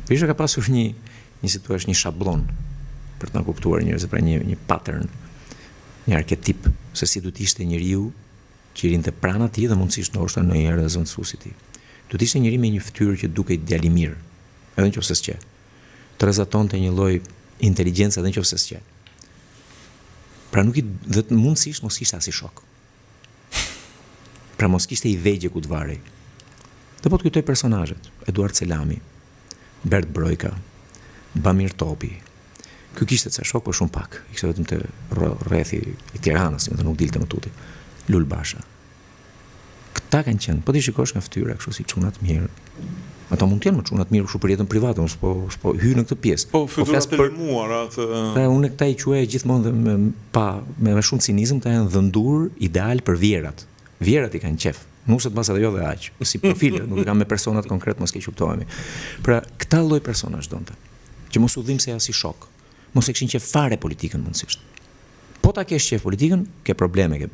Berisha ka pasur një si thua, një shablon për të na kuptuar njerëzit, pra një pattern, një arketip se si duhet ishte njeriu që rinte pranë atij dhe mundësisht ndoshta ndonjëherë edhe zëvendësuesi i tij. Duhet ishte njeriu me një fytyrë që dukej djalë i mirë, edhe nëse s'qe. Të rrezatonte një lloj inteligjencë edhe nëse s'qe. Pra nuk i dhe mundësisht mos ishte as i shok. Pra mos kishte i vegje ku të varej. Dhe po të kujtoj personazhet, Eduard Selami, Bert Brojka, Bamir Topi. Ky kishte ca shok, por shumë pak. Ishte vetëm te rrethi i Tiranës, më nuk dilte më tuti. Lul Basha. Këta kanë qenë, po ti shikosh nga fytyra kështu si çuna të mirë. Ata mund të jenë më çuna të mirë kështu për jetën private, mos po hy në këtë pjesë. Po fytyrat e limuara atë. Pra unë këta i quaj gjithmonë me shumë cinizëm, këta janë dhëndur ideal për vjerat. Vjerat i kanë qef. Nuset mbas edhe jo dhe aq, si profile, nuk e kam me personat konkret, mos ke kuptohemi. Pra këta lloj personazh donte, që mos u dhim se as i shok. Mos e kishin qef fare politikën mundësisht. Po ta kesh qef politikën, ke probleme, ke